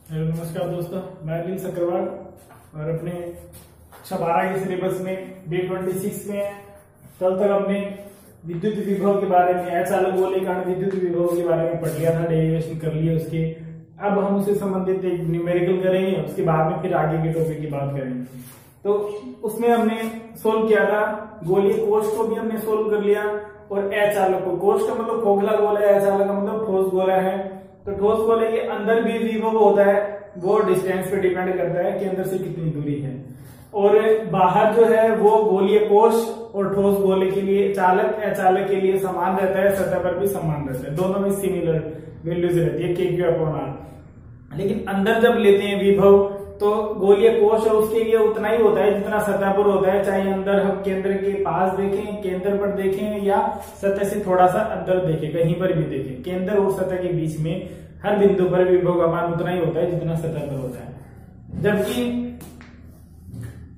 Hello नमस्कार दोस्तों, मैं अनिल सक्करवाल और अपने 12 के सिलेबस में डे 26 में कल तक हमने विद्युत विभव के बारे में अचालक गोलीकांड विद्युत विभव के बारे में पढ़ लिया था, डेरिवेशन कर लिया उसके। अब हम उससे संबंधित एक न्यूमेरिकल करेंगे, उसके बाद में फिर आगे के टॉपिक की बात करेंगे। तो उसमें हमने सोल्व किया था गोलीय कोष को भी हमने सोल्व कर लिया और अचालक को। कोष का मतलब खोखला गोला है, अचालक का मतलब ठोस गोला है। तो ठोस गोले के अंदर भी विभव होता है, वो डिस्टेंस पे डिपेंड करता है कि अंदर से कितनी दूरी है, और बाहर जो है वो गोलीय कोष और ठोस गोले के लिए चालक अचालक के लिए समान रहता है, सतह पर भी समान रहता है, दोनों में सिमिलर वैल्यूज रहती है Q/R। लेकिन अंदर जब लेते हैं विभव तो गोलीय कोष है उसके लिए उतना ही होता है जितना सतह पर होता है, चाहे अंदर हम केंद्र के पास देखें, केंद्र पर देखें या सतह से थोड़ा सा अंदर देखें, कहीं पर भी देखें, केंद्र और सतह के बीच में हर बिंदु पर विभव का मान उतना ही होता है जितना सतह पर होता है। जबकि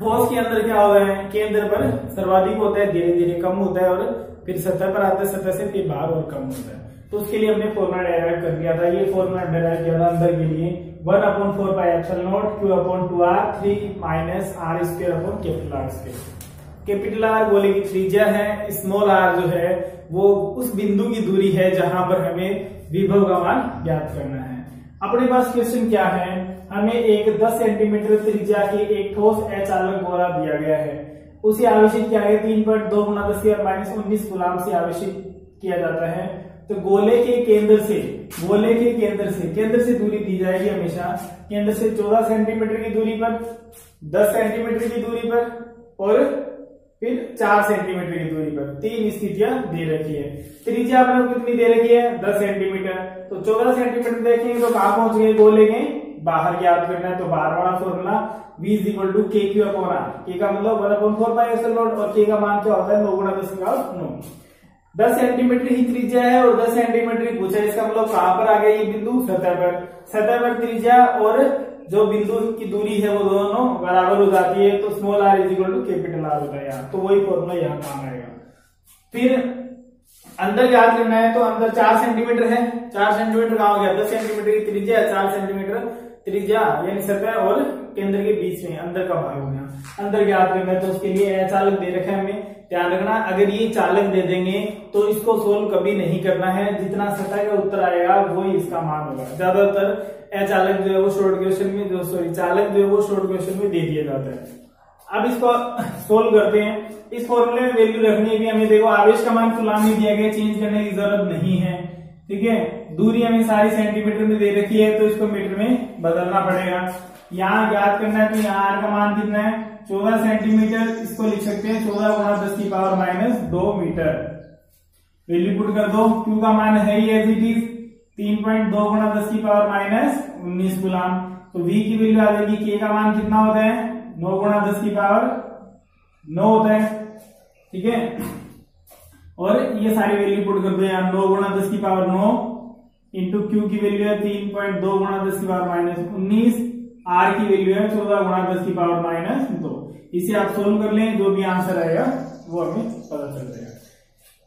ठोस के अंदर क्या होता है, केंद्र पर सर्वाधिक होता है, धीरे धीरे कम होता है और फिर सतह पर आता है, सतह से फिर बाहर और कम होता है। तो उसके लिए हमने फॉर्मूला डेराइव कर लिया था। ये फॉर्मूला डेराइव किया था अंदर के लिए 1/4πε0 Q/2R 3 - R²/R²। कैपिटल आर गोले की त्रिज्या है, स्मॉल आर जो है वो उस बिंदु की दूरी है जहां पर हमें विभव का मान ज्ञात करना है। अपने पास क्वेश्चन क्या है, हमें एक 10 सेंटीमीटर त्रिज्या के एक ठोस अचालक गोला दिया गया है, उसे आवेशित किया गया 3.2 × 10⁻19 कूलम से आवेशित किया जाता है। तो गोले के केंद्र से दूरी दी जाएगी हमेशा, केंद्र से 14 सेंटीमीटर की दूरी पर, 10 सेंटीमीटर की दूरी पर और फिर 4 सेंटीमीटर की दूरी पर। 3 स्थितियां दे रखी है। त्रिज्या अपने कितनी दे रखी है, 10 सेंटीमीटर। तो 14 सेंटीमीटर देखेंगे तो कहां पहुंच गए, गोले के बाहर ज्ञात करना है। तो बाहर वाला फॉर्मूला V = KQ/R। K का मतलब 1/4πε0 और K का मान क्या होता है 9 × 10⁹। 10 सेंटीमीटर ही त्रिज्या है और 10 सेंटीमीटर ही पूछा है, इसका मतलब कहां पर आ गया ये बिंदु, सतह पर त्रिज्या और जो बिंदु की दूरी है वो दोनों बराबर हो जाती है। तो स्मॉल r = कैपिटल R होता है यहाँ। तो वही फॉर्मूला यहाँ काम आएगा। फिर अंदर याद करना है, तो अंदर 4 सेंटीमीटर है, 4 सेंटीमीटर कहां हो गया, 10 सेंटीमीटर की त्रिज्या, 4 सेंटीमीटर त्रिज्या यानी सतह और केंद्र के बीच में अंदर का भाग हो गया। अंदर याद करना है तो उसके लिए अचालक दे रखा है हमें, ध्यान रखना। अगर ये चालक दे देंगे तो इसको सोल्व कभी नहीं करना है, जितना सतह का उत्तर आएगा वही इसका मान होगा। ज्यादातर अचालक जो है वो शॉर्ट क्वेश्चन में चालक जो है वो शॉर्ट क्वेश्चन में दे दिया जाता है। अब इसको सोल्व करते हैं। इस फॉर्मूले में वैल्यू रखनी है कि हमें देखो आवेश का मान कूलम में दिया गया, चेंज करने की जरूरत नहीं है, ठीक है। दूरी हमें सारी सेंटीमीटर में दे रखी है तो इसको मीटर में बदलना पड़ेगा। यहाँ ज्ञात करना है तो यहाँ R का मान कितना है 14 सेंटीमीटर, इसको लिख सकते हैं 14 × 10⁻² मीटर। वैल्यू पुट कर दो, Q का मान है ही एज इट इज 3.2 × 10⁻19 कूलम। तो V की वैल्यू आ जाएगी, K का मान कितना होता है 9 × 10⁻9 होता है, ठीक है। और ये सारी वैल्यू पुट कर दो यहाँ, 9 × 10⁻9 इंटू Q की वैल्यू है 3.2 × 10⁻19, R की वैल्यू है 14 × 10⁻2। इसे आप सोल्व कर लें, जो भी आंसर आएगा वो हमें पता चल जाएगा।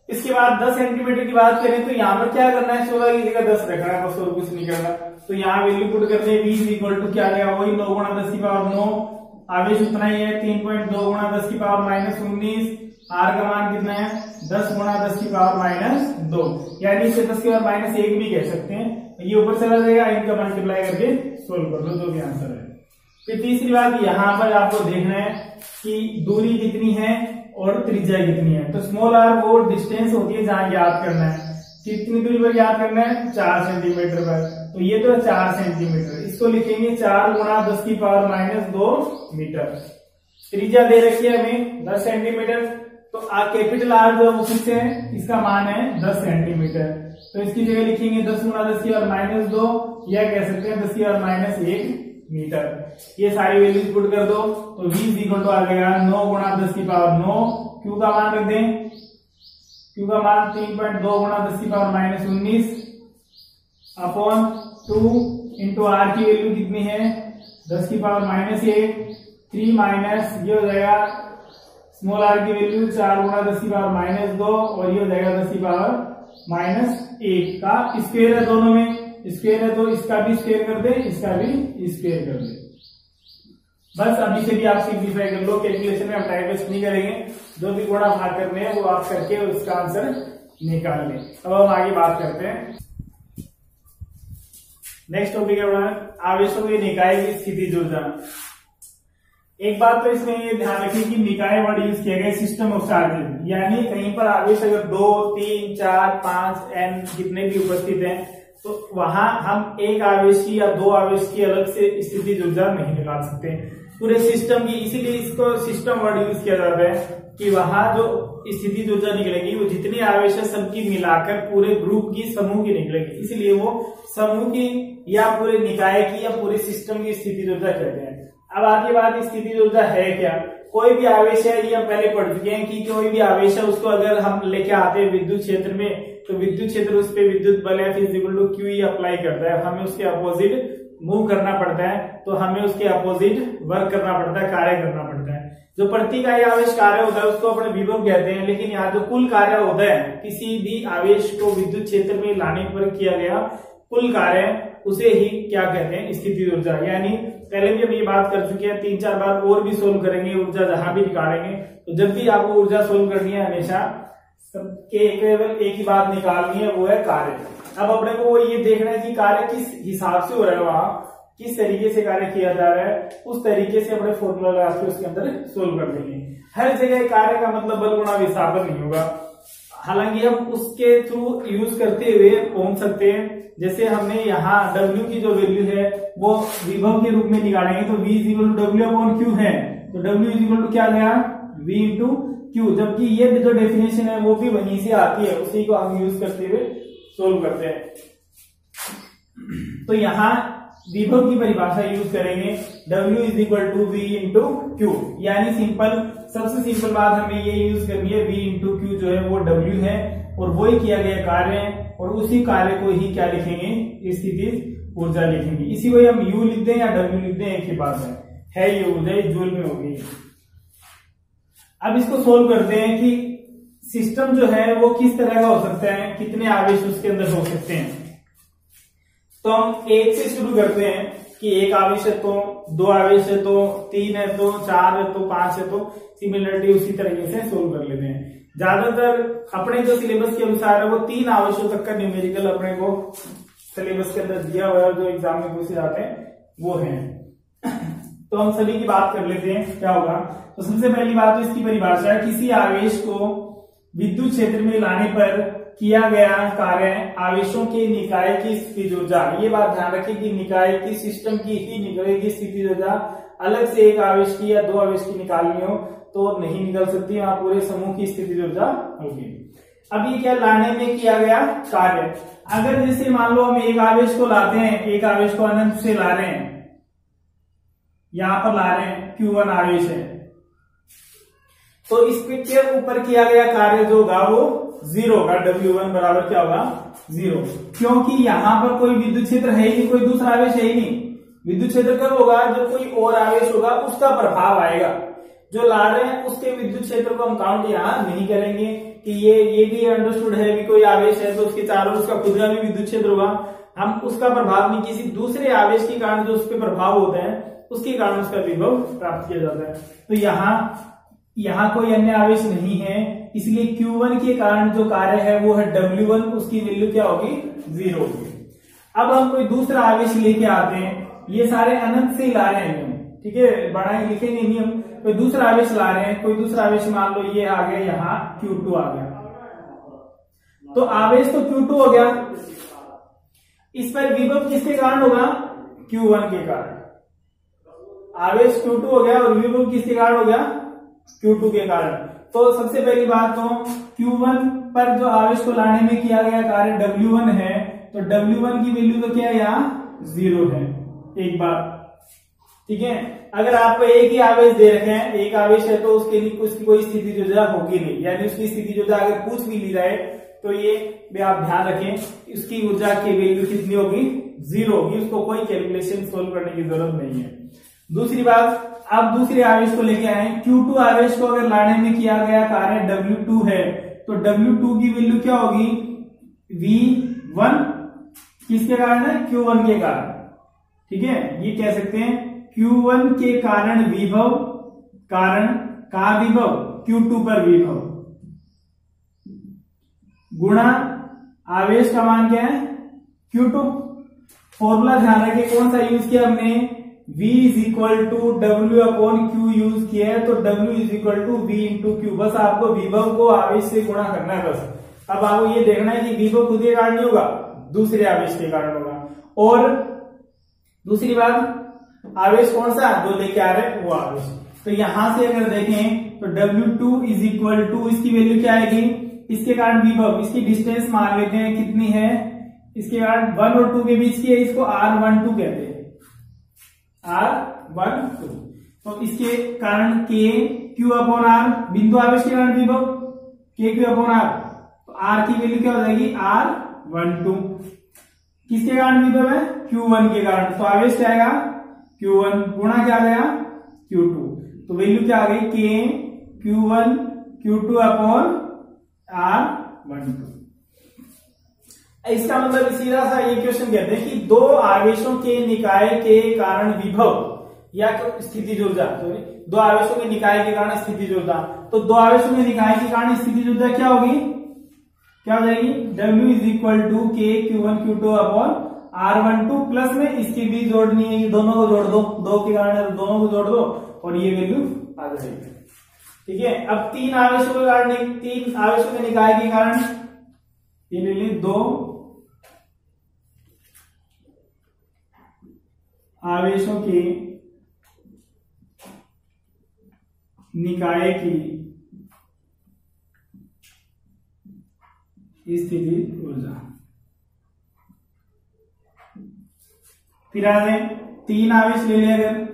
इसके बाद 10 सेंटीमीटर की बात करें तो यहाँ पर क्या करना है, 14 की जगह 10 रखना है, बस और कुछ नहीं करना। तो यहाँ वैल्यू पुट करते हैं, V = क्या आएगा, वही 9 × 10⁻9, आवेश उतना ही है 3.2 × 10⁻19, R का मान कितना है 10 × 10⁻2, यानी इसे 10⁻1 भी कह सकते हैं। ये ऊपर चला जाएगा, इनका मल्टीप्लाई करके सोल्व कर लो जो भी आंसर है। फिर तीसरी बात यहाँ पर आपको देखना है कि दूरी कितनी है और त्रिज्या कितनी है। तो स्मॉल r वो डिस्टेंस होती है जहां याद करना है, कितनी दूरी पर याद करना है 4 सेंटीमीटर पर। तो ये तो 4 सेंटीमीटर, इसको लिखेंगे 4 × 10⁻² मीटर। त्रिज्या दे रखी है हमें 10 सेंटीमीटर, तो कैपिटल R जो है किससे है, इसका मान है 10 सेंटीमीटर। तो इसकी जगह लिखेंगे 10 × 10⁻², या कह सकते हैं 10⁻1 मीटर। ये सारी वैल्यूज पुट कर दो तो V = आ गया 9 × 10⁻9। Q का मान रख दें, Q का मान 3.2 × 10⁻19 अपॉन 2 इंटू R की वैल्यू कितनी है 10⁻1, 3 माइनस ये हो जाएगा स्मॉल r की वैल्यू 4 × 10⁻2 और ये हो जाएगा 10⁻1 का स्क्वायर है दोनों में, स्क्वायर है तो इसका भी स्क्वायर कर दे, इसका भी स्क्वायर कर दे। बस अभी से भी आप सिंप्लीफाई कर लो, कैलकुलेशन में आप टाइम वेस्ट नहीं करेंगे, जो भी गुणा भाग करने हैं वो आप करके उसका आंसर निकाल लें। अब हम आगे बात करते हैं। नेक्स्ट टॉपिक है आवेशों के निकाय की स्थिति ऊर्जा। एक बात तो इसमें ये ध्यान रखिए कि निकाय वर्ड यूज किया गया सिस्टम ऑफ चार्जेस, यानी कहीं पर आवेश अगर 2, 3, 4, 5 n जितने भी उपस्थित हैं तो वहां हम एक आवेश की या 2 आवेश की अलग से स्थिति ऊर्जा नहीं निकाल सकते पूरे सिस्टम की। इसीलिए इसको सिस्टम वर्ड यूज किया जाता है कि वहां जो स्थिति ऊर्जा निकलेगी वो जितने आवेश है सबकी मिलाकर पूरे ग्रुप की, समूह की निकलेगी। इसलिए वो समूह की या पूरे निकाय की या पूरे सिस्टम की स्थिति ऊर्जा कहते हैं। अब आगे बात स्थिति ऊर्जा है क्या। कोई भी आवेश है, ये हम पहले पढ़ चुके हैं कि कोई भी आवेश है उसको अगर हम लेके आते हैं विद्युत क्षेत्र में तो विद्युत क्षेत्र उस पर विद्युत बल F = QE अप्लाई करता है। हमें उसके अपोजिट मूव करना पड़ता है, तो हमें उसके अपोजिट वर्क करना पड़ता है, कार्य करना पड़ता है। जो प्रतिइकाई आवेश कार्य होता है उसको अपने विभव कहते हैं, लेकिन यहाँ जो कुल कार्य होता है किसी भी आवेश को विद्युत क्षेत्र में लाने पर किया गया कुल कार्य उसे ही क्या कहते हैं, स्थिति ऊर्जा। यानी पहले भी हम ये बात कर चुके हैं, 3-4 बार और भी सोल्व करेंगे ऊर्जा जहां भी निकालेंगे। तो जब भी आपको ऊर्जा सोल्व करनी है हमेशा सबके केवल एक ही बात निकालनी है, वो है कार्य। अब अपने को ये देखना है कि कार्य किस हिसाब से हो रहा है, वहां किस तरीके से कार्य किया जा रहा है, उस तरीके से अपने फॉर्मूला लगा के उसके अंदर सोल्व कर देंगे। हर जगह कार्य का मतलब बल गुणा विस्थापन नहीं होगा, हालांकि हम उसके थ्रू यूज करते हुए पहुंच सकते हैं। जैसे हमने यहाँ W की जो वैल्यू है वो विभव के रूप में निकालेंगे तो V = W/Q है, तो W = क्या गया V × Q, जबकि ये जो डेफिनेशन है वो भी वहीं से आती है, उसी को हम यूज करते हुए सोल्व करते हैं। तो यहाँ विभव की परिभाषा यूज करेंगे W = V × Q, यानी सबसे सिंपल बात हमें ये यूज करनी है, V × Q जो है वो W है और वो ही किया गया कार्य है, और उसी कार्य को ही क्या लिखेंगे, स्थिति ऊर्जा लिखेंगे। इसी को हम U लिख दें या W लिख दें, एक ही बात है ये ऊर्जा जूल में होगी। अब इसको सोल्व करते हैं कि सिस्टम जो है वो किस तरह का हो सकता है, कितने आवेश उसके अंदर हो सकते हैं। तो हम एक से शुरू करते हैं कि एक आवेश है तो, 2 आवेश है तो, 3 है तो, 4 है तो, 5 है तो, सिमिलरिटी उसी तरीके से सोल्व कर लेते हैं। ज्यादातर अपने जो सिलेबस के अनुसार है वो 3 आवेशों तक का न्यूमेरिकल अपने को सिलेबस के अंदर दिया हुआ है, जो एग्जाम में पूछे जाते हैं वो है। तो हम सभी की बात कर लेते हैं क्या होगा। तो सबसे पहली बात तो इसकी परिभाषा है, किसी आवेश को विद्युत क्षेत्र में लाने पर किया गया कार्य आवेशों के निकाय की स्थिति ऊर्जा। ये बात ध्यान रखें कि निकाय की, सिस्टम की ही निकलेगी स्थिति ऊर्जा, अलग से एक आवेश की या 2 आवेश की निकालनी हो तो नहीं निकल सकती, वहां पूरे समूह की स्थिति ऊर्जा होगी। अब ये क्या लाने में किया गया कार्य। अगर जैसे मान लो हम एक आवेश को लाते हैं, एक आवेश को अनंत से ला रहे हैं, यहां पर ला रहे हैं Q1 आवेश है, तो इसके ऊपर किया गया कार्य जो होगा वो 0 होगा। W1 बराबर क्या होगा 0, क्योंकि यहां पर कोई विद्युत क्षेत्र है ही नहीं, कोई दूसरा आवेश है ही नहीं। विद्युत क्षेत्र कब होगा, जब कोई और आवेश होगा उसका प्रभाव आएगा। जो ला रहे हैं उसके विद्युत क्षेत्र को हम काउंट यहाँ नहीं करेंगे कि ये भी अंडरस्टूड है भी कोई आवेश है तो उसके चारों उसका खुद का भी विद्युत क्षेत्र होगा, हम उसका प्रभाव नहीं, किसी दूसरे आवेश के कारण जो उस पर प्रभाव होता है उसके कारण उसका विभव प्राप्त किया जाता है। तो यहाँ कोई अन्य आवेश नहीं है, इसलिए Q1 के कारण जो कार्य है वो है W1, उसकी वैल्यू क्या होगी 0 होगी। अब हम कोई दूसरा आवेश लेके आते हैं, ये सारे अनंत से ही ला रहे हैं, ठीक है, बड़ा लिखेंगे नहीं हम। कोई दूसरा आवेश ला रहे हैं, कोई दूसरा आवेश मान लो ये आ गया, यहाँ Q2 आ गया, तो आवेश तो Q2 हो गया, इस पर विभव किसके कारण होगा, Q1 के कारण। आवेश Q2 हो गया और विभव किसके कारण हो गया, Q2 के कारण। तो सबसे पहली बात तो Q1 पर जो आवेश को लाने में किया गया कार्य W1 है, तो W1 की वैल्यू तो क्या है यहाँ 0 है, एक बार, ठीक है। अगर आपको एक ही आवेश दे रखे हैं, एक आवेश है तो उसके लिए उसकी कोई स्थिति ऊर्जा होगी नहीं, यानी उसकी स्थिति ऊर्जा अगर पूछ भी ली जाए तो ये भी आप ध्यान रखें, इसकी ऊर्जा की वैल्यू कितनी होगी 0 होगी, उसको कोई कैलकुलेशन सोल्व करने की जरूरत नहीं है। दूसरी बात, आप दूसरे आवेश को लेके आए, Q2 आवेश को अगर लाने में किया गया कार्य W2 है, तो W2 की वैल्यू क्या होगी V1, किसके कारण है? Q1 के कारण। ठीक है, ये कह सकते हैं Q1 के कारण विभव, कारण का विभव Q2 पर विभव, गुणा आवेश का मान क्या है? Q2। फॉर्मूला ध्यान रखिए कौन सा यूज किया हमने? V is equal to W upon Q use किया है, तो W is equal to V into Q. बस आपको विभव को आवेश से गुणा करना है बस। अब आपको ये देखना है कि विभव खुद के कारण नहीं होगा, दूसरे आवेश के कारण होगा। और दूसरी बात, आवेश कौन सा जो लेके आ रहे हैं वो आवेश। तो यहां से अगर देखें तो W2 इज इक्वल टू, इसकी वैल्यू क्या आएगी? इसके कारण विभव, इसकी डिस्टेंस मान लेते हैं कितनी है, इसके कारण 1 और 2 के बीच की है, इसको R12 कहते हैं, R12। तो इसके कारण K Q अपॉन R, बिंदु आवेश के कारण विभव K Q अपॉन R, तो R की वैल्यू क्या हो जाएगी? R12। किसके कारण विभव है? Q1 के कारण, तो आवेश क्या आएगा? Q1 गुणा क्या आ गया? Q2। तो वैल्यू क्या आ गई? K Q1 Q2 upon R12। इसका मतलब सीधा सा ये क्वेश्चन कहते हैं कि दो आवेशों के निकाय के कारण विभव या स्थितिज ऊर्जा, दो आवेशों के निकाय के कारण स्थितिज ऊर्जा, तो दो आवेशों के निकाय के कारण स्थितिज ऊर्जा क्या होगी? क्या हो जाएगी? W is equal to K Q1 Q2 upon R12 plus में इसकी भी जोड़नी है, ये दोनों को जोड़ दो, दो के कारण दोनों को जोड़ दो और ये वैल्यू आ जाएगी। ठीक है, अब तीन आवेशों के कारण, तीन आवेशों के निकाय के कारण ये ले ली, दो आवेशों के निकाय की स्थिति ऊर्जा। फिर आ जाए, तीन आवेश ले लिया अगर,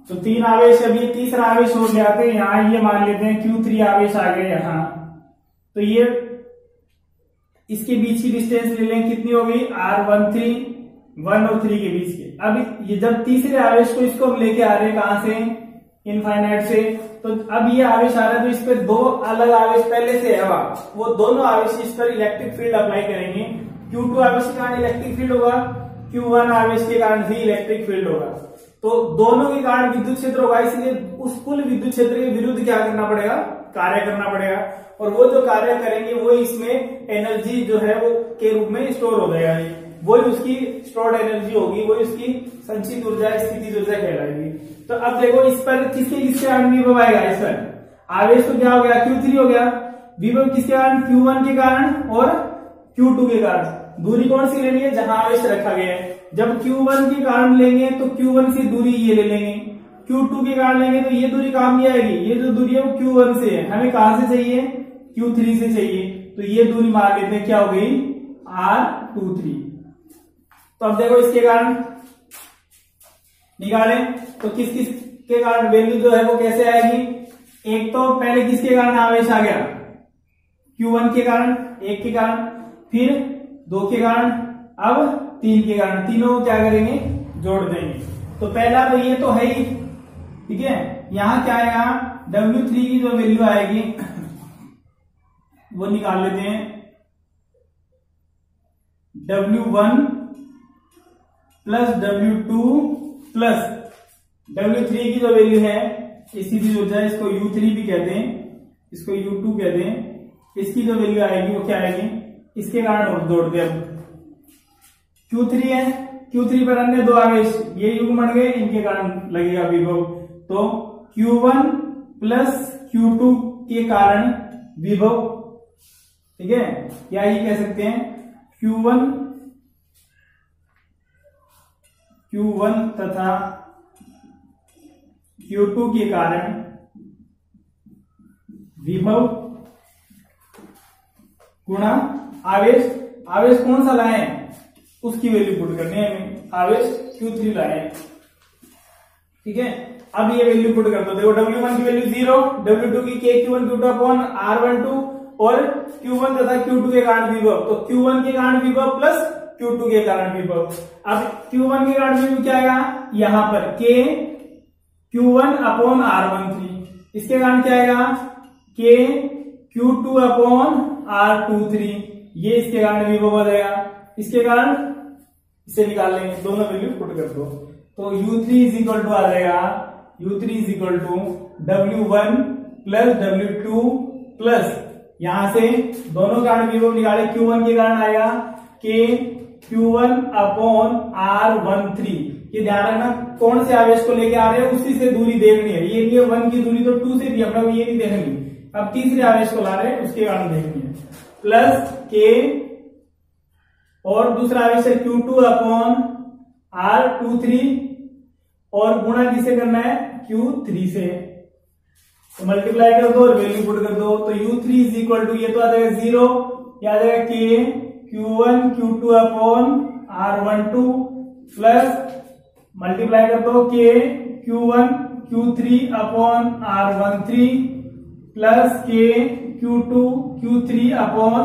तो तीन आवेश, अभी तीसरा आवेश हो गया, थे यहां ये मान लेते हैं Q3 आवेश आ गए यहां, तो ये इसके बीच की डिस्टेंस ले लें, कितनी होगी? R13, 1 और 3 के बीच की। अब ये जब तीसरे आवेश को इसको हम लेके आ रहे हैं कहां से? इनफाइनाइट से, तो अब ये आवेश आ रहा है, तो इस पर दो अलग आवेश पहले से है, वो दोनों आवेश इस पर इलेक्ट्रिक फील्ड अप्लाई करेंगे। Q2 आवेश के कारण इलेक्ट्रिक फील्ड होगा, Q1 आवेश के कारण भी इलेक्ट्रिक फील्ड होगा, तो दोनों के कारण विद्युत क्षेत्र होगा, इसलिए उस कुल विद्युत क्षेत्र के विरुद्ध क्या करना पड़ेगा? कार्य करना पड़ेगा, और वो जो कार्य करेंगे वो इसमें एनर्जी जो है वो के रूप में स्टोर हो जाएगा, वही उसकी स्टोर्ड एनर्जी होगी, वही उसकी संचित ऊर्जा, स्थितिज ऊर्जा कहलाएगी। तो अब देखो इस पर किसके कारण विभव आएगा? इस पर आवेश तो क्या हो गया? Q3 हो गया, विभव किसके कारण? Q1 के कारण और Q2 के कारण। दूरी कौन सी लेनी है? जहां आवेश रखा गया है। जब Q1 के कारण लेंगे तो Q1 से दूरी ये ले लेंगे, Q2 के कारण लेंगे तो ये दूरी काम नहीं आएगी, ये जो दूरी है वो Q1 से है, हमें कहां से चाहिए? Q3 से चाहिए, तो ये दूरी मान लेते हैं क्या हो गई? R23। तो अब देखो इसके कारण निकालें तो किस किस के कारण वैल्यू जो है वो कैसे आएगी? एक तो पहले किसके कारण आवेश आ गया? Q1 के कारण, एक के कारण, फिर दो के कारण, अब 3 के कारण, तीनों को क्या करेंगे? जोड़ देंगे। तो पहला तो ये तो है ही, ठीक है। यहां क्या आएगा? W3 की जो वैल्यू आएगी वो निकाल लेते हैं, W1 plus W2 plus W3 की जो वैल्यू है स्थितिज ऊर्जा, इसको U3 भी कहते हैं, इसको U2 कहते हैं, इसकी जो वैल्यू आएगी वो क्या आएगी? इसके कारण जोड़ दे। अब Q3 है, Q3 पर अन्य दो आवेश ये युग्म बन गए, इनके कारण लगेगा विभव, तो Q1 प्लस Q2 के कारण विभव, ठीक है, या ये कह सकते हैं Q1 तथा Q2 के कारण विभव गुणा आवेश। आवेश कौन सा लाए हैं उसकी वैल्यू पुट करनी है हमें, आवेश Q3 लाए हैं, ठीक है। अब ये वैल्यू पुट कर दो, देखो W1 की वैल्यू 0, W2 की K Q1 Q2 upon R12 और Q1 तथा Q2 के कारण विभव, तो Q1 के कारण विभव प्लस Q2 के कारण विभव। अब Q1 के कारण विभव क्या आएगा, यहाँ पर K Q1 अपॉन R13, इसके कारण क्या आएगा K Q2 अपॉन R23, ये इसके कारण विभव हो जाएगा। इसके कारण इसे निकाल लेंगे, दोनों वैल्यू पुट कर दो, तो U3 इज इक्वल टू आ जाएगा, U3 is equal to W1 plus W2 plus यहां से दोनों कारण विभव निकाले, Q1 के कारण आएगा K Q1 अपॉन R13। ये ध्यान रखना कौन से आवेश को लेके आ रहे हैं उसी से दूरी देखनी है, ये नहीं 1 की दूरी तो 2 से भी अपना ये नहीं देखनी, अब तीसरे आवेश को ला रहे हैं उसके कारण देखनी है, प्लस K और दूसरा आवेश है Q2 अपॉन R23 और गुणा किसे करना है Q3 से, तो मल्टीप्लाई कर दो और वैल्यू पुट कर दो, तो U3 इज इक्वल टू ये तो आ जाएगा 0, क्या आ जाएगा K Q1 Q2 upon R12 plus multiply कर दो K Q1 Q3 upon R13 plus K Q2 Q3 upon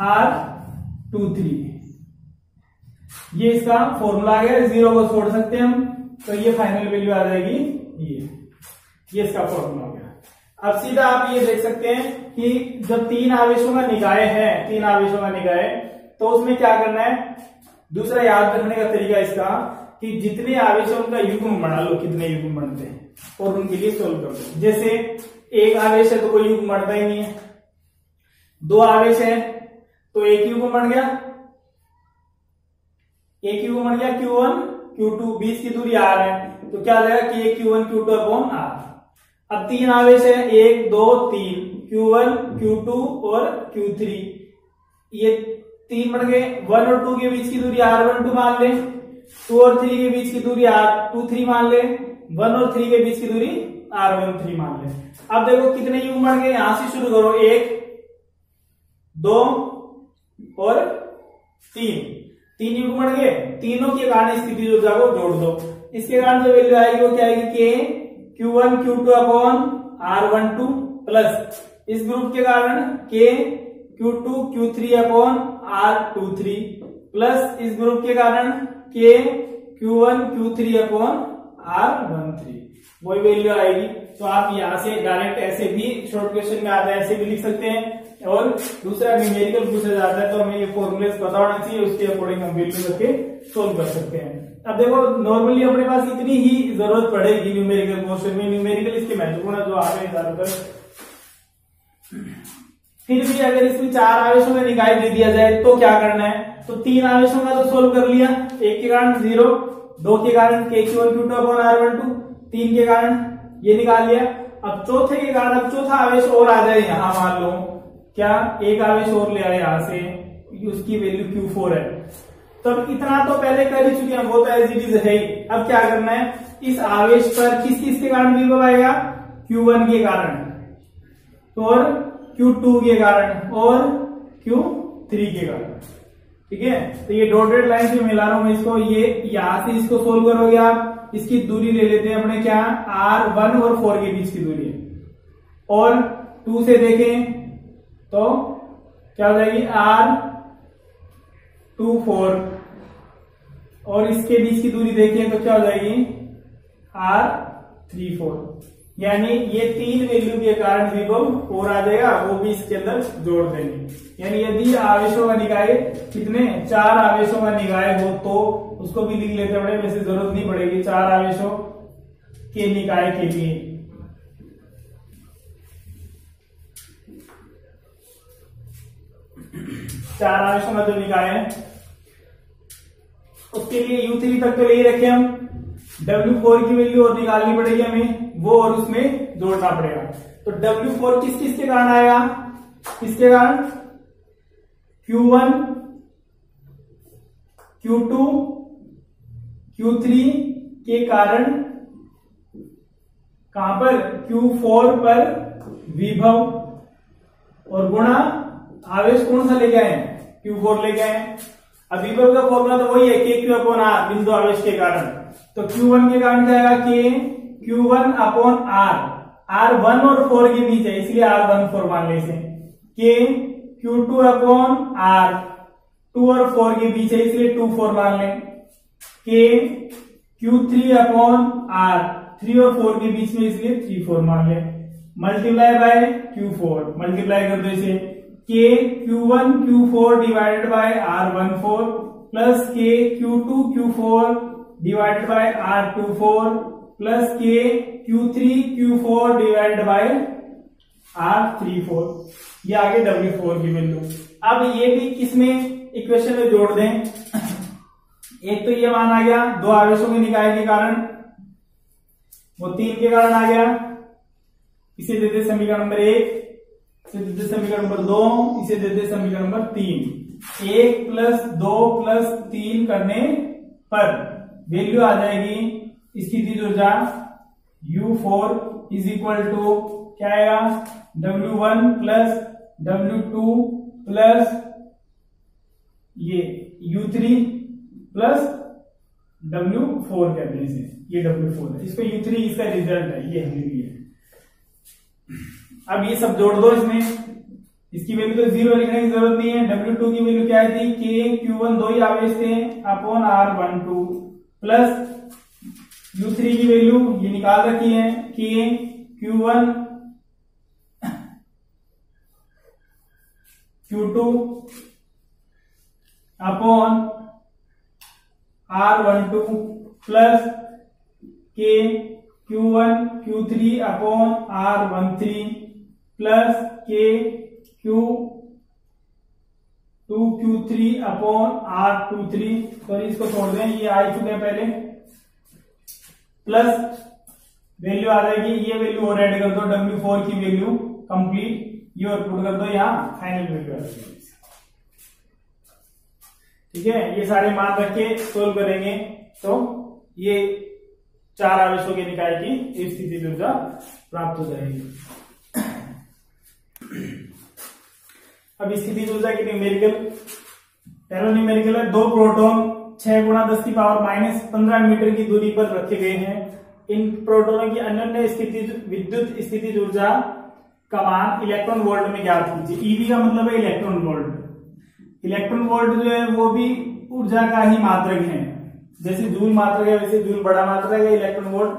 R23। ये इसका फॉर्मूला आ गया, 0 को छोड़ सकते हैं हम, तो ये फाइनल वैल्यू आ जाएगी ये इसका फॉर्मूला हो गया। अब सीधा आप ये देख सकते हैं कि जब तीन आवेशों का निकाय है, तीन आवेशों का निकाय, तो उसमें क्या करना है, दूसरा याद रखने का तरीका इसका कि जितने आवेश है उनका युग्म बना लो, कितने युग्म बनते हैं और उनके लिए सोल्व कर दो। जैसे एक आवेश है तो कोई युग्म बढ़ता ही नहीं है, दो आवेश है तो एक युग्म बन गया, एक युग्म बन गया Q1 Q2, बीच की दूरी R है तो क्या आ जाएगा K Q1 Q2 upon R। अब तीन आवेश है 1 2 3, Q1 Q2 और Q3, ये तीन बन गए, 1 और 2 के बीच की दूरी R12 मान ले, 2 और 3 के बीच की दूरी R23 मान ले, 1 और 3 के बीच की दूरी R13 मान ले। अब देखो कितने युग्म बन गए, यहां से शुरू करो, 1 2 और 3 युग्म बन गए, तीनों के कारण स्थिति ऊर्जा को जोड़ दो, इसके कारण जो वैल्यू आएगी वो क्या आएगी K Q1 Q2 upon R12 plus इस ग्रुप के कारण K Q2 Q3 upon R23 plus इस ग्रुप के कारण K Q1 Q3 upon R13, वही वैल्यू आएगी। तो आप यहां से डायरेक्ट ऐसे भी शॉर्ट क्वेश्चन में आता है, ऐसे भी लिख सकते हैं, और दूसरा न्यूमेरिकल पूछा जाता है तो हमें ये फॉर्मूलेस पता होना चाहिए, उसके अकॉर्डिंग हम वैल्यू करके सोल्व कर सकते हैं। अब देखो नॉर्मली अपने पास इतनी ही जरूरत पड़ेगी न्यूमेरिकल क्वेश्चन में, न्यूमेरिकल इसके महत्वपूर्ण जो आ रहे हैं ज्यादातर। फिर भी अगर इसमें 4 आवेशों का निकाय दे दिया जाए तो क्या करना है, तो 3 आवेशों का तो सोल्व कर लिया, एक के कारण 0, 2 के कारण K Q1 Q2 upon R12, 3 के कारण ये निकाल लिया। अब चौथे के कारण, अब चौथा आवेश और आ जाए यहाँ, मान लो क्या एक आवेश और ले आए यहाँ से, उसकी वैल्यू Q4 है, तो इतना तो पहले कर ही चुके हैं, वो तो एज इट इज है। अब क्या करना है, इस आवेश पर किस किस के कारण विभव आएगा, Q1 के कारण और Q2 के कारण और Q3 के कारण, ठीक है। तो ये डॉटेड लाइन से मिला रहा हूं मैं इसको, ये यहां से इसको सोल्व करोगे आप, इसकी दूरी ले लेते हैं अपने क्या, R1 और 4 के बीच की दूरी है, और 2 से देखें तो क्या हो जाएगी R24, और इसके बीच की दूरी देखें तो क्या हो जाएगी R34, यानी ये 3 वैल्यू के कारण विभव और आ जाएगा, वो भी इसके अंदर जोड़ देंगे। यानी यदि आवेशों का निकाय कितने, 4 आवेशों का निकाय हो तो उसको भी लिख लेते बड़े, वैसे जरूरत नहीं पड़ेगी 4 आवेशों के निकाय के लिए। चार आवेशों का जो निकाय है उसके लिए U3 तक तो ले रखे हम, W4 की वैल्यू और निकालनी पड़ेगी हमें, वो और उसमें जोड़ना पड़ेगा। तो W4 किस किस के कारण आएगा, किसके कारण, Q1 Q2 Q3 के कारण, कहां पर, Q4 पर विभव, और गुणा आवेश कौन सा लेके आए, Q4 लेके आए। अब विभव का फॉर्मूला तो वही है K Q अपॉन R, बिंदु आवेश के कारण, तो Q1 के कारण क्या आएगा K Q1 upon R, R1 और 4 के बीच है इसलिए R14 मान ले इसे, के Q2 अपॉन R, 2 और 4 के बीच है इसलिए 2 4 मान लें, के Q3 अपॉन R, 3 और 4 के बीच में इसलिए 3 4 मान लें, मल्टीप्लाई बाय Q4, मल्टीप्लाई कर दो इसे, के Q1 Q4 divided by R14 plus के Q2 Q4 divided by R24 plus के Q3 Q4 divided by R34, ये आगे W4 की वैल्यू। अब ये भी किसमें इक्वेशन में जोड़ दें, एक तो ये मान आ गया 2 आवेशों के निकाय के कारण, वो 3 के कारण आ गया, इसे देते समीकरण नंबर 1, इसे देते समीकरण नंबर 2, इसे देते समीकरण नंबर 3। 1 प्लस 2 प्लस 3 करने पर वैल्यू आ जाएगी स्थितिज ऊर्जा U4 इज इक्वल टू क्या आएगा, W1 प्लस W2 प्लस ये U3 प्लस W4 कहते हैं इसे, ये W4 है, इसको U3 इसका रिजल्ट है, ये हमने लिया। अब ये सब जोड़ दो इसमें, इसकी वैल्यू तो 0 लिखने की जरूरत नहीं है। W2 की वैल्यू क्या थी, के Q1 दो ही आवेश थे अपॉन R12 प्लस U3 की वैल्यू ये निकाल रखी है, के Q1 Q2 upon R12 plus के Q1 Q3 upon R13 plus के Q2 Q3 अपॉन R23, तो इसको छोड़ दें, ये आ चुके हैं पहले, प्लस वैल्यू आ जाएगी, ये वैल्यू और ऐड कर दो, W4 की वैल्यू कंप्लीट, ये और पुट कर दो, यहाँ फाइनल वैल्यू आ जाएगी। ठीक है, ये सारे मान रख के सोल्व करेंगे तो ये 4 आवेशों के निकाय की स्थितिज ऊर्जा प्राप्त हो जाएगी। अब स्थितिज ऊर्जा की न्यूमेरिकल, पहला न्यूमेरिकल है 2 प्रोटॉन 6 गुणा 10 की पावर माइनस 15 मीटर की दूरी पर रखे गए हैं। इन प्रोटॉनों की अन्योन्य स्थितिज विद्युत स्थितिज ऊर्जा का मान इलेक्ट्रॉन वोल्ट में ज्ञात कीजिए। ईवी का मतलब है इलेक्ट्रॉन वोल्ट। इलेक्ट्रॉन वोल्ट जो है वो भी ऊर्जा का ही मात्रक है, जैसे जूल मात्रक है वैसे जूल बड़ा मात्रक है, इलेक्ट्रॉन वोल्ट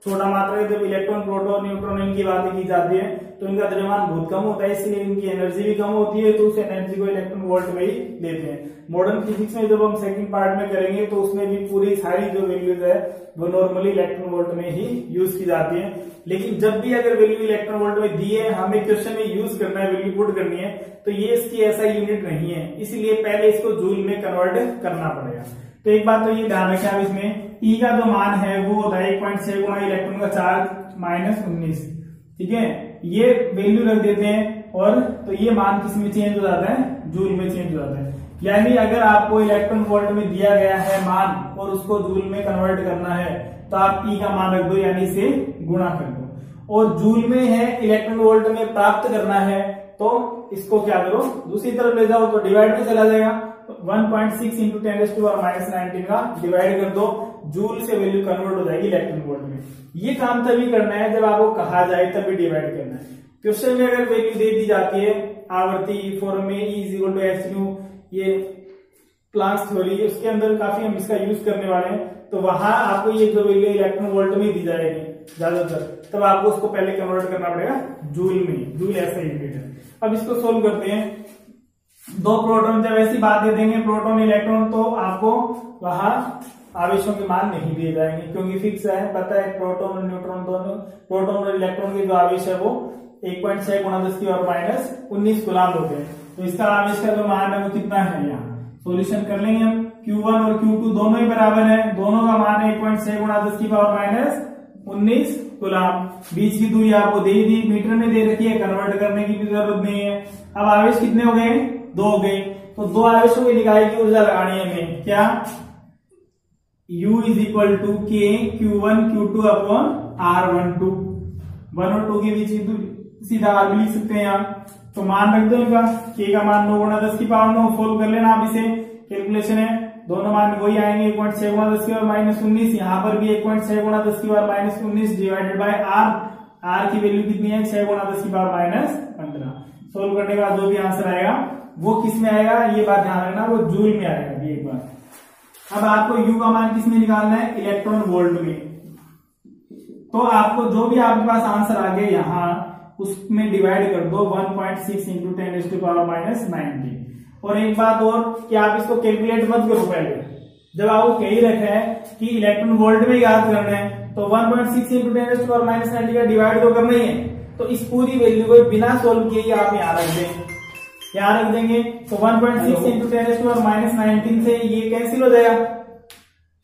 छोटा मात्रक है। जब इलेक्ट्रॉन प्रोटॉन न्यूट्रॉन इनकी बातें की जाती है तो इनका द्रव्यमान बहुत कम होता है, इसलिए इनकी एनर्जी भी कम होती है, तो उस एनर्जी को इलेक्ट्रॉन वोल्ट में ही देते हैं। मॉडर्न फिजिक्स में जब हम सेकंड पार्ट में करेंगे तो उसमें भी पूरी सारी जो वैल्यूज है वो नॉर्मली इलेक्ट्रॉन वोल्ट में ही यूज की जाती है। लेकिन जब भी अगर वैल्यू इलेक्ट्रॉन वोल्ट में दी है, हमें क्वेश्चन में यूज करना है, वैल्यू पुट करनी है, तो ये इसकी ऐसा यूनिट नहीं है, इसलिए पहले इसको जूल में कन्वर्ट करना पड़ेगा। तो एक बात तो ये ध्यान रखें आप इसमें, ई का जो मान है वो होता है 1.6 गुणा इलेक्ट्रॉन का चार्ज माइनस 19। ठीक है, ये वैल्यू रख देते हैं और तो ये मान किस में चेंज हो जाता है, जूल में चेंज हो जाता है। यानी अगर आपको इलेक्ट्रॉन वोल्ट में दिया गया है मान और उसको जूल में कन्वर्ट करना है तो आप ई का मान रख दो, यानी इसे गुणा कर दो। और जूल में है इलेक्ट्रॉन वोल्ट में प्राप्त करना है तो इसको क्या करो, दूसरी तरफ ले जाओ तो डिवाइड में चला जाएगा। 1.6 इंटू 10⁻⁻19 का डिवाइड कर दो, जूल से वैल्यू कन्वर्ट हो जाएगी इलेक्ट्रॉन वोल्ट में। ये काम तभी करना है जब आपको कहा जाए तभी डिवाइड करना है। क्वेश्चन में अगर वैल्यू दे दी जाती है आवर्ती फॉर्म में E=hν, ये प्लांक्स थ्योरी, उसके अंदर काफी हम इसका यूज करने वाले हैं, तो वहां आपको ये जो वैल्यू इलेक्ट्रॉन वोल्ट में दी जाएगी ज्यादातर, तब आपको उसको पहले कन्वर्ट करना पड़ेगा जूल में। जूल ऐसा यूनिट है। अब इसको सोल्व करते हैं। 2 प्रोटॉन, जब ऐसी बात दे देंगे प्रोटॉन इलेक्ट्रॉन, तो आपको वहां आवेशों के मान नहीं दिए जाएंगे, क्योंकि फिक्स है, पता है प्रोटॉन और न्यूट्रॉन दोनों, प्रोटॉन और इलेक्ट्रॉन के जो आवेश है वो 1.6 गुणा 10⁻⁻19 कूलाम होते हैं। तो इसका आवेश का जो मान है वो कितना है, यहाँ सोल्यूशन कर लेंगे हम। Q1 और Q2 दोनों ही बराबर है, दोनों का मान है 1.6 गुणा 10⁻⁻19 कूलाम। बीच की दूरी आपको दे दी, मीटर में दे रखी है, कन्वर्ट करने की भी जरूरत नहीं है। अब आवेश कितने हो गए, 2 हो गए, तो 2 आवेशों की निकाय की ऊर्जा लगानी है हमें, क्या, U = K Q1 Q2 upon R12। 1 और 2 के बीच की दूरी सीधा R भी लिख सकते हैं यहाँ, तो मान रख दो इनका। K का मान 9 गुणा 10⁻9, सोल्व कर लेना आप इसे, कैलकुलेशन है, दोनों मान वही आएंगे 1.6 गुणा 10⁻⁻19। यहाँ पर भी 1.6 गुणा 10⁻⁻19 डिवाइडेड बाय R। R की वैल्यू कितनी है, 6 गुणा 10⁻⁻15। सोल्व करने के बाद जो भी आंसर आएगा वो किस में आएगा, ये बात ध्यान रखना, वो जूल में आएगा एक बार। अब आपको U का मान किस में निकालना है, इलेक्ट्रॉन वोल्ट में। तो आपको जो भी आपके पास आंसर आ गया यहाँ उसमें डिवाइड कर दो 1.6 इंटू 10⁻⁻⁹। और एक बात और कि आप इसको कैलकुलेट मत करो पहले, जब आपको कही रखा है कि इलेक्ट्रॉन वोल्ट में याद करना है तो 1.6 इंटू 10⁻⁹ का डिवाइड तो करना ही है। तो इस पूरी वैल्यू को बिना सोल्व किए आप यहाँ रख दें, यहाँ रख देंगे तो 1.6 इंटू 10⁻⁹ से ये कैंसिल हो जाएगा,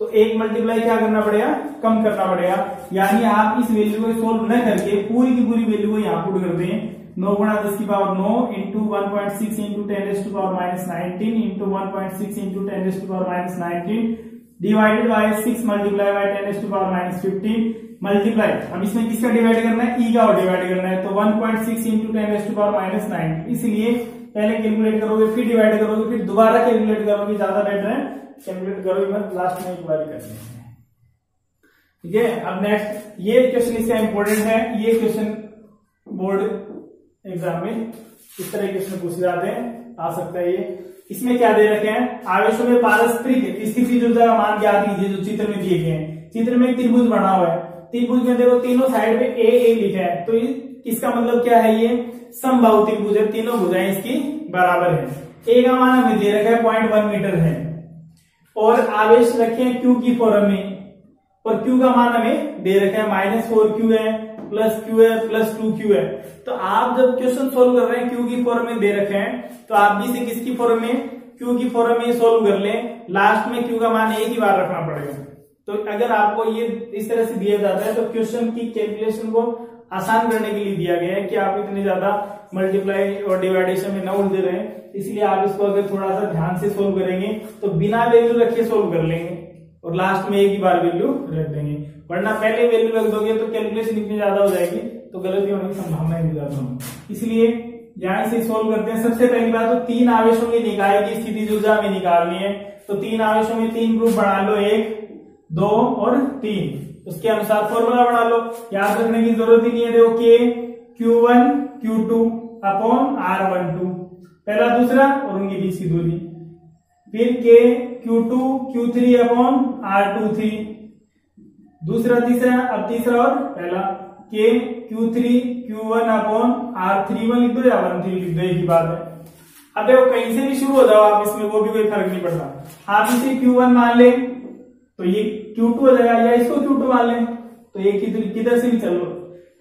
तो एक मल्टीप्लाई क्या करना पड़ेगा, कम करना पड़ेगा। यानी आप इस वैल्यू को सोल्व न करके पूरी की पूरी वैल्यू को यहाँ पुट कर दें, 9 गुणा 10 की power 9 into 1.6 into 10⁻⁻⁹ into 1.6 into 10⁻⁻⁹ divided by 6 multiply by 10⁻⁻15 multiply. अब इसमें किसका डिवाइड करना है, ई का डिवाइड करना है, तो 1.6 इंटू 10⁻⁹। इसलिए पहले कैलकुलेट करोगे फिर डिवाइड करोगे फिर दोबारा कैलकुलेट करोगे, ज्यादा बेटर है कैलकुलेट करोगे मत, लास्ट में एक बार कर लेंगे। ठीक है, अब नेक्स्ट ये क्वेश्चन इसका इंपॉर्टेंट है, ये क्वेश्चन बोर्ड एग्जाम में इस तरह के क्वेश्चन पूछे जाते हैं, आ सकता है ये। इसमें क्या दे रखे हैं, आवेशों में पारस्परिक स्थिति ऊर्जा का मान ज्ञात कीजिए, जो चित्र में दिए गए हैं। चित्र में एक त्रिभुज बना हुआ है, त्रिभुज में देखो तीनों साइड पे ए लिखा है, तो इसका मतलब क्या है, ये समबाहु त्रिभुज है, तीनों भुजाएं इसकी बराबर है। ए का मान हमें दे रखा है 0.1 मीटर है और आवेश रखे हैं क्यू की फॉर्म में, और क्यू का मान हमें दे रखा है -4Q है, +Q है, +2Q है। तो आप जब क्वेश्चन सोल्व कर रहे हैं क्यू की फॉर्म में दे रखे हैं, तो आप भी से किसकी फॉर्म में, क्यू की फॉर्म में सोल्व कर लें, लास्ट में क्यू का मान एक ही बार रखना पड़ेगा। तो अगर आपको ये इस तरह से दिया जाता है तो क्वेश्चन की कैलकुलेशन को आसान करने के लिए दिया गया है कि आप इतने ज्यादा मल्टीप्लाई और डिवाइडेशन में न उलझे रहे, इसलिए आप इसको अगर थोड़ा सा ध्यान से सोल्व करेंगे तो बिना वैल्यू रखे सोल्व कर लेंगे और लास्ट में एक ही बार वैल्यू रख देंगे, वरना पहले वैल्यू रख दोगे तो कैलकुलेशन इतनी ज्यादा हो जाएगी तो गलती होने की संभावना ही ज्यादा होगी। इसलिए यहां से सोल्व करते हैं। सबसे पहली बात तो 3 आवेशों की निकाय की स्थिति ऊर्जा में निकालनी है, तो 3 आवेशों में 3 ग्रुप बना लो, 1 2 और 3, उसके अनुसार फॉर्मूला बना लो, याद रखने की जरूरत ही नहीं है। देखो K Q1 Q2 upon R12 पहला दूसरा और उनके बीच की दूरी, फिर K Q2 Q3 upon R23 दूसरा तीसरा, अब तीसरा और पहला K Q3 Q1 upon R31 लिख दो या 13 लिख दो, एक ही बात है। अब देखो कहीं से भी शुरू हो जाओ आप इसमें, वो भी कोई फर्क नहीं पड़ता। आप इसे Q1 मान ले तो ये Q2 हो जाएगा, या इसको Q2 मान लें तो ये किधर से भी चल लो,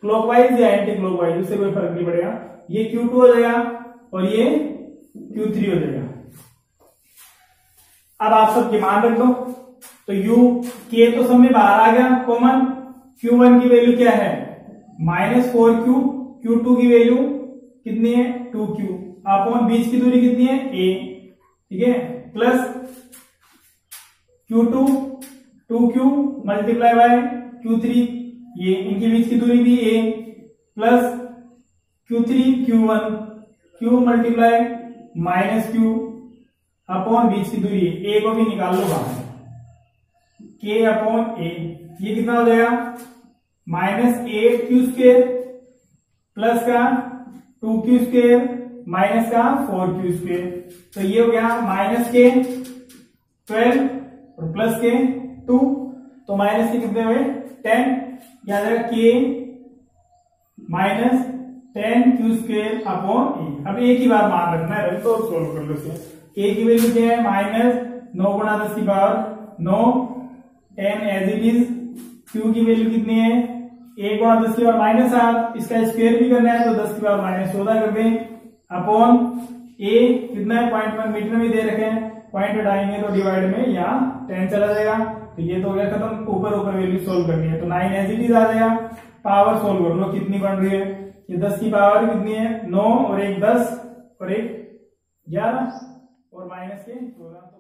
क्लॉकवाइज या एंटी क्लॉकवाइज, उससे कोई फर्क नहीं पड़ेगा। ये Q2 हो जाएगा और ये Q3 हो जाएगा। अब आप सबके मान रख दो, तो K तो सब में बाहर आ गया कॉमन, Q1 की वैल्यू क्या है -4Q, Q2 की वैल्यू कितनी है 2Q, अपॉन बीच की दूरी कितनी है A, ठीक है, plus Q2 2Q multiply by Q3, ये इनके बीच की दूरी भी A, plus Q3 Q1 Q multiply -Q upon बीच की दूरी A को भी निकाल लो बाहर, K अपॉन A, ये कितना हो जाएगा -8Q² प्लस का 2Q² माइनस का 4Q², तो ये हो गया -K 12 और प्लस के 2, तो माइनस के कितने हुए 10, याद रखा K -10Q² अपॉन E। अब एक ही बार मान रखना है तो सोल्व कर लो इसे। K की वैल्यू क्या है -9 गुणा 10 की power 9 10 as it is. Q की वैल्यू कितनी है 1 गुणा 10 की पावर -8, इसका स्क्वायर भी करना है तो 10 की पावर -14 कर दें, अपॉन A कितना है 0.1 मीटर में दे रखे हैं, पॉइंट हटाएंगे तो डिवाइड में यहाँ 10 चला जाएगा, तो ये तो हो गया खत्म। ऊपर वैल्यू सोल्व करनी है तो 9 एज इट इज आ जाएगा। पावर सोल्व कर लो कितनी बन रही है, ये 10 की पावर कितनी है 9 और एक 10 और एक 11 और माइनस के 16।